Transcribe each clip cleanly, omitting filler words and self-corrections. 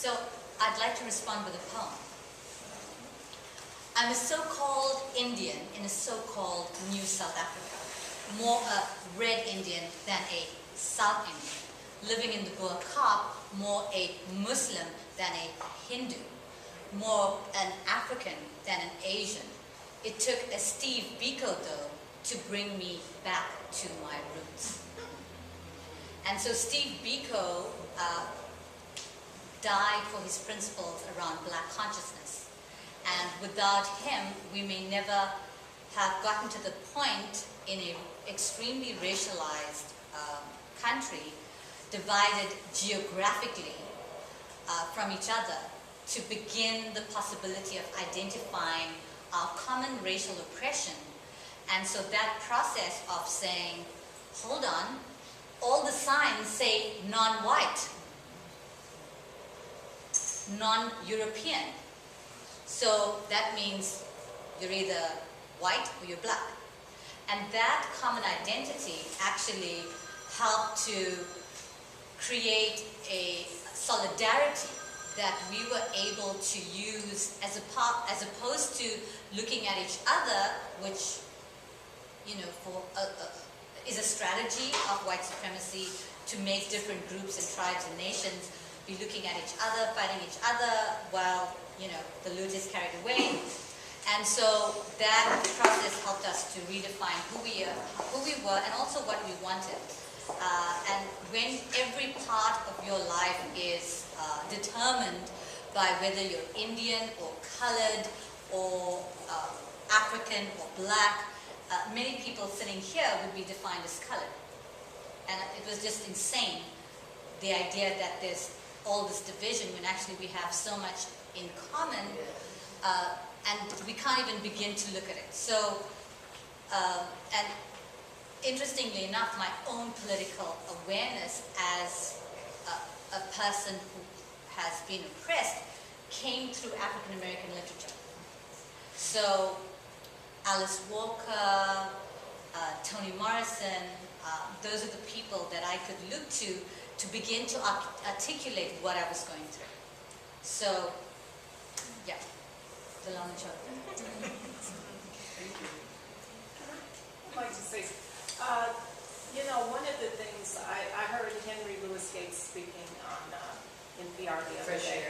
So I'd like to respond with a poem. I'm a so-called Indian in a so-called New South Africa, more a red Indian than a South Indian, living in the Boer Kaap, more a Muslim than a Hindu, more an African than an Asian. It took a Steve Biko, though, to bring me back to my roots. And so Steve Biko died for his principles around black consciousness. And without him, we may never have gotten to the point in an extremely racialized country, divided geographically from each other, to begin the possibility of identifying our common racial oppression. And so that process of saying, hold on, all the signs say non-white, non-European. So that means you're either white or you're black. And that common identity actually helped to create a solidarity that we were able to use as opposed to looking at each other, which, you know, is a strategy of white supremacy to make different groups and tribes and nations be looking at each other, fighting each other, while, you know, the loot is carried away. And so that process helped us to redefine who we were, and also what we wanted. And when every part of your life is determined by whether you're Indian or colored or African or black, many people sitting here would be defined as colored. And it was just insane, the idea that there's all this division when actually we have so much in common, and we can't even begin to look at it. So, and interestingly enough, my own political awareness as a person who has been oppressed came through African American literature. So Alice Walker, Toni Morrison, those are the people that I could look to begin to articulate what I was going through. So, yeah, the long and short of it. Thank you. I'd like to say, you know, one of the things I heard Henry Louis Gates speaking on NPR the other day.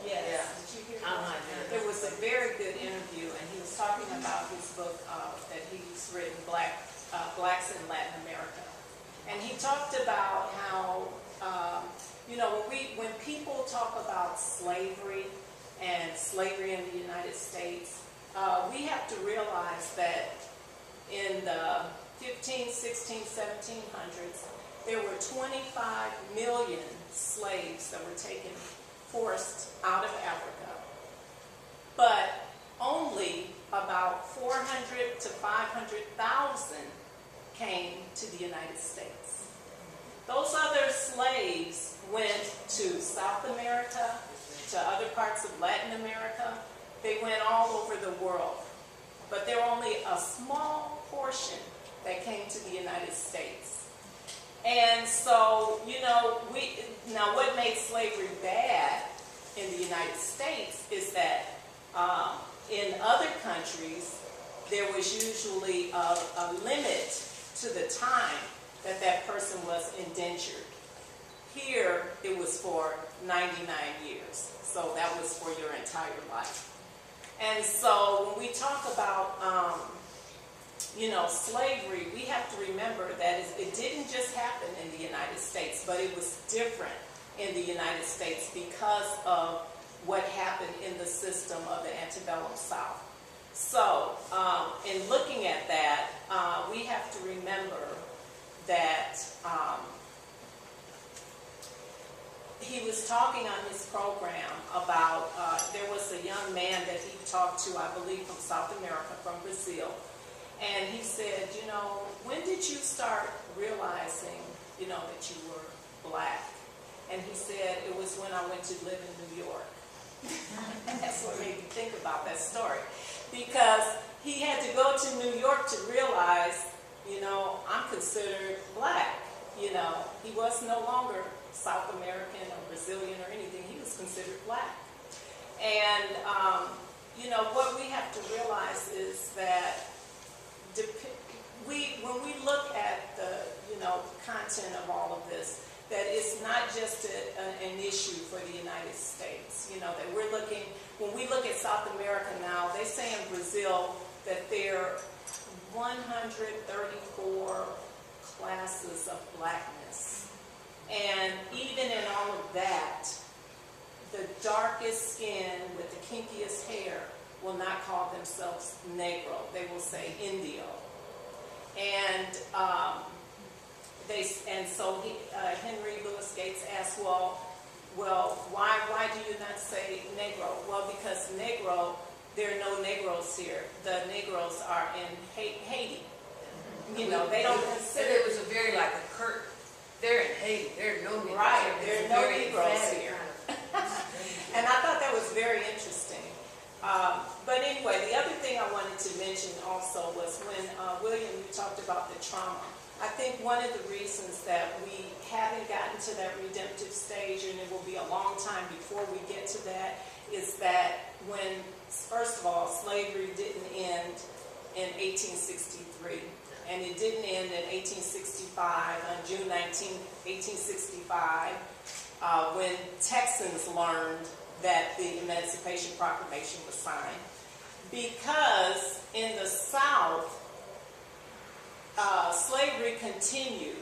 Yes. Yeah. Did you hear that? There was a very good interview, and he was talking about his book that he's written, Blacks in Latin America. And he talked about how, you know, when people talk about slavery and slavery in the United States, we have to realize that in the 15, 16, 1700s, there were 25 million slaves that were taken forced out of Africa, but only about 400 to 500,000 came to the United States. Those other slaves went to South America, to other parts of Latin America. They went all over the world, but there were only a small portion that came to the United States. And so, you know, now what made slavery bad in the United States is that in other countries, there was usually a limit to the time that that person was indentured. Here, it was for 99 years. So that was for your entire life. And so when we talk about, you know, slavery, we have to remember that it didn't just happen in the United States, but it was different in the United States because of what happened in the system of the antebellum South. So in looking at that, we have to remember that he was talking on his program about, there was a young man that he talked to, I believe from South America, from Brazil. And he said, you know, when did you start realizing, you know, that you were black? And he said, it was when I went to live in New York. That's what made me think about that story. Because he had to go to New York to realize, you know, I'm considered black. You know, he was no longer South American or Brazilian or anything. He was was considered black. And, you know, what we have to realize is that when we look at the, you know, content of all of this, that it's not just an issue for the United States. You know, that we're looking, when we look at South America now, they say in Brazil that there are 134 classes of blackness. And even in all of that, the darkest skin with the kinkiest hair will not call themselves Negro. They will say Indio. And so Henry Louis Gates asked, well, why do you not say Negro? Well, because Negro, there are no Negroes here. The Negroes are in Haiti. You know, they don't consider. It was a very like a curt. They're in Haiti. There are no Negroes. Right, there are no Negroes here. And I thought that was very interesting. But anyway, the other thing I wanted to mention also was when, William, you talked about the trauma. I think one of the reasons that we haven't gotten to that redemptive stage, and it will be a long time before we get to that, is that when, first of all, slavery didn't end in 1863. And it didn't end in 1865, on June 19, 1865, when Texans learned that the Emancipation Proclamation was signed. Because in the South, slavery continued.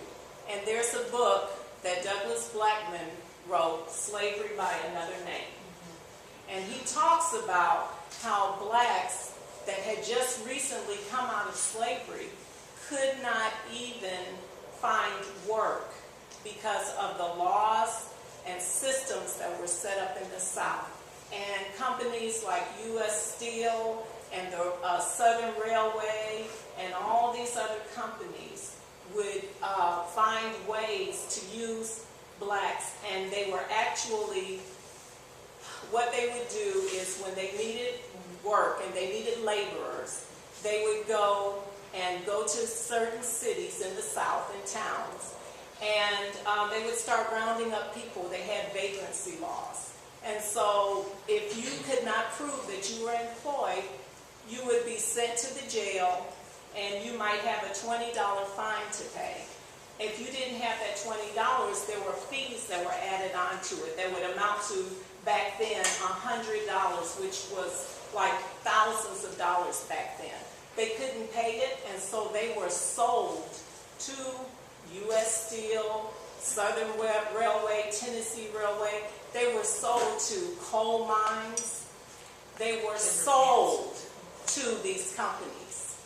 And there's a book that Douglas Blackman wrote, Slavery by Another Name. And he talks about how blacks that had just recently come out of slavery could not even find work because of the laws and systems that were set up in the South. And companies like U.S. Steel and the Southern Railway and all these other companies would find ways to use blacks, and they were actually, what they would do is when they needed work and they needed laborers, they would go to certain cities in the South and towns, and they would start rounding up people. They had vagrancy laws. And so if you could not prove that you were employed, you would be sent to the jail, and you might have a $20 fine to pay. If you didn't have that $20, there were fees that were added onto it that would amount to, back then, $100, which was like thousands of dollars back then. They couldn't pay it, and so they were sold to U.S. Steel, Southern Railway, Tennessee Railway. They were sold to coal mines. They were sold to these companies.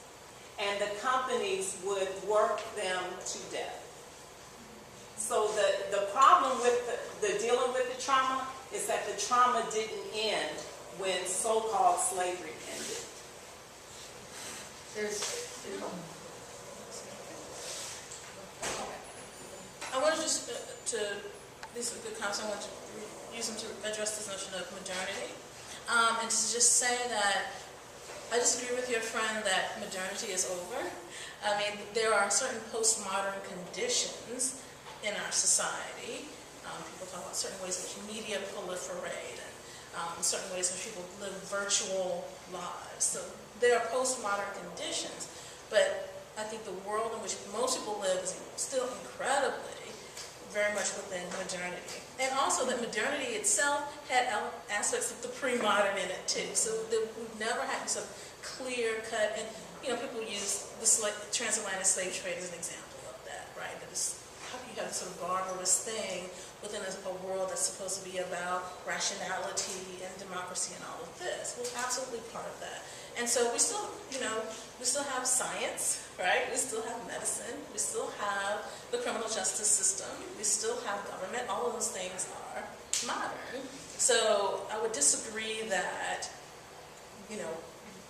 And the companies would work them to death. So the problem with the dealing with the trauma is that the trauma didn't end when so-called slavery ended. I want to just, these are good comments, I want to use them to address this notion of modernity. And to just say that I disagree with your friend that modernity is over. I mean, there are certain postmodern conditions in our society. People talk about certain ways in which media proliferate, and certain ways in which people live virtual lives. So there are postmodern conditions, but I think the world in which most people live is still incredibly, very much within modernity. And also that modernity itself had aspects of the pre-modern in it too. So we've never had this clear cut, and people use the transatlantic slave trade as an example of that, right? That is, how can you have this sort of barbarous thing within a world that's supposed to be about rationality and democracy and all of this? Well, absolutely part of that. And so we still, we still have science, right? We still have medicine. We still have the criminal justice system. We still have government. All of those things are modern. So I would disagree that,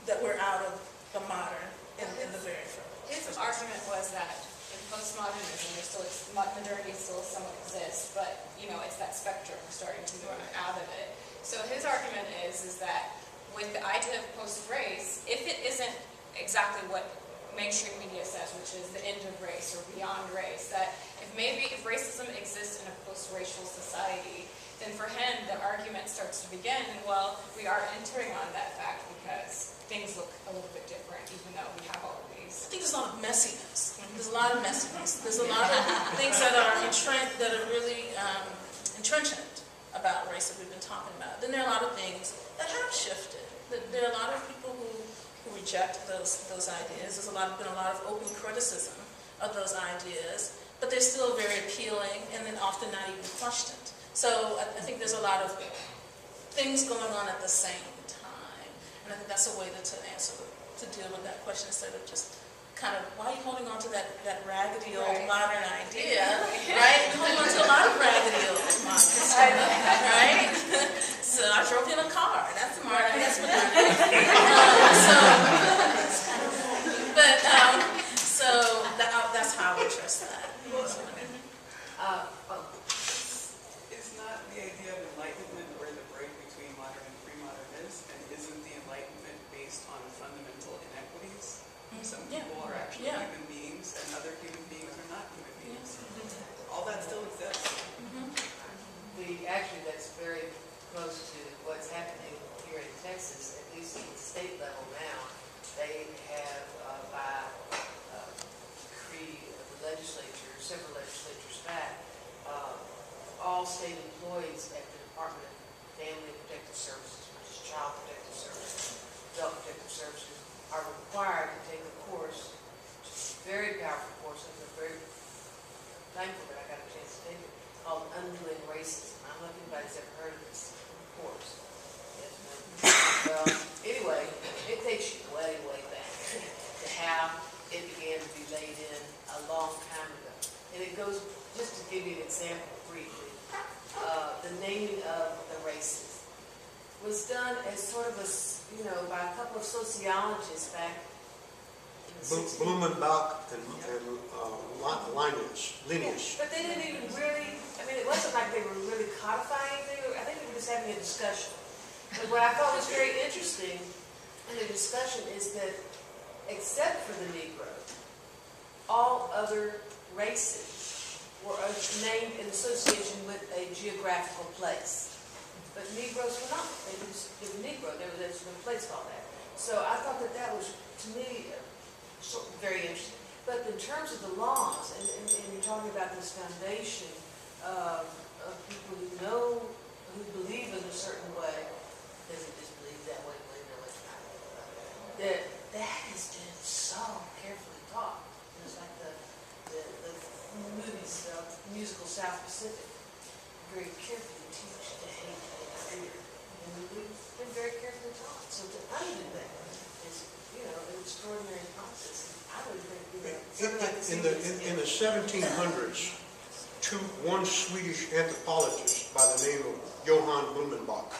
that we're out of the modern in the very first. His argument was that in postmodernism, modernity still somewhat exists, but it's that spectrum we're starting to move out of it. So his argument is that with the idea of post-race, if it isn't exactly what mainstream media says, which is the end of race or beyond race, that if racism exists in a post-racial society, then for him, the argument starts to begin, well, we are entering on that fact because things look a little bit different, even though we have all of I these. think there's a lot of messiness. There's a lot of messiness. There's a lot of things that are really entrenchant about race that we've been talking about. Then there are a lot of things that have shifted. There are a lot of people who reject those ideas. There's been a lot of open criticism of those ideas, but they're still very appealing and then often not even questioned. So I think there's a lot of things going on at the same time, and I think that's a way to deal with that question instead of just kind of, why are you holding on to that raggedy old modern idea, right? You're holding on to a lot of raggedy old modern history, right? So I drove in a car. That's modern. That's modern. That's how I would address that. It's not the idea of enlightenment where the break between modern and pre-modern is, and isn't the enlightenment based on fundamental inequities? Some people are actually human beings, and other human beings are not human beings. All that still exists. Actually, that's very close to what's happening here in Texas, at least at the state level now. They have, by decree of the legislature, several legislatures back, all state employees at the Department of Family and Protective Services, which is Child Protective Services, Adult Protective Services, are required to take a course, which is a very powerful course, and I'm very thankful that I got a chance to take it, called Undoing Racism. I don't know if anybody's ever heard of this course. Yes, no. Well, anyway, it takes you way, way back to how it began to be laid in a long time ago. And it goes, just to give you an example briefly, the naming of the races was done as sort of a, by a couple of sociologists back in the 60s. Blumenbach and lineage. But they didn't even really, it wasn't like they were really codifying anything. I think they were just having a discussion. But what I thought was very interesting in the discussion is that, except for the Negro, all other races were named in association with a geographical place. But Negroes were not. They were Negro. There was a place called that. So I thought that was, to me, very interesting. But in terms of the laws, and you're talking about this foundation of people who believe in a certain way, doesn't just believe that way, believe that way, that has been so carefully taught. It's like the movies, musical South Pacific, very carefully teach to hate and fear. And we've been very carefully taught. So to undo that is, an extraordinary process. I would think, in the 1700s, one Swedish anthropologist by the name of Johann Blumenbach,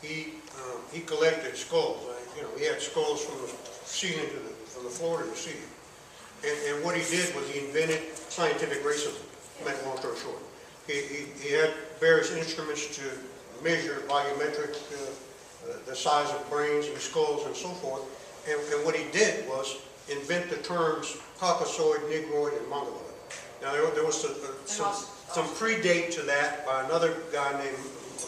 he collected skulls. He had skulls from the ceiling from the floor to the ceiling. And what he did was he invented scientific racism. Make a long story short, he had various instruments to measure volumetric the size of brains and skulls and so forth. And what he did was invent the terms Caucasoid, Negroid, and Mongoloid. Now there was some predate to that by another guy named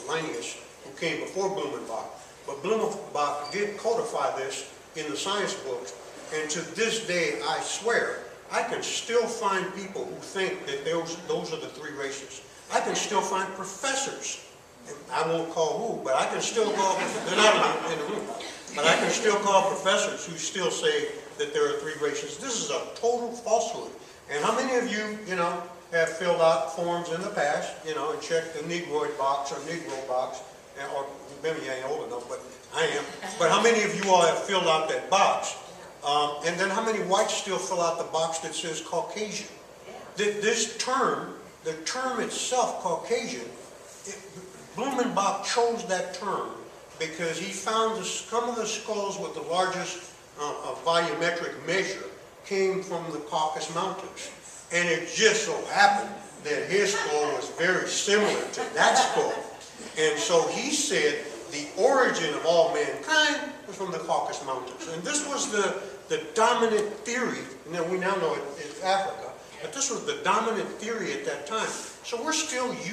Linnaeus who came before Blumenbach. But Blumenbach did codify this in the science books, and to this day, I swear, I can still find people who think that those are the three races. I can still find professors, and I won't call who, but I can still call, they're not in the room, but I can still call professors who still say that there are three races. This is a total falsehood. And how many of you, have filled out forms in the past, and checked the Negroid box or Negro box, or maybe you ain't old enough, but I am. But how many of you all have filled out that box? And then how many whites still fill out the box that says Caucasian? This term, the term itself, Caucasian, Blumenbach chose that term because he found some of the skulls with the largest volumetric measure came from the Caucasus Mountains. And it just so happened that his skull was very similar to that skull. And so he said the origin of all mankind was from the Caucasus Mountains. And this was the dominant theory. We now know it's Africa, but this was the dominant theory at that time. So we're still using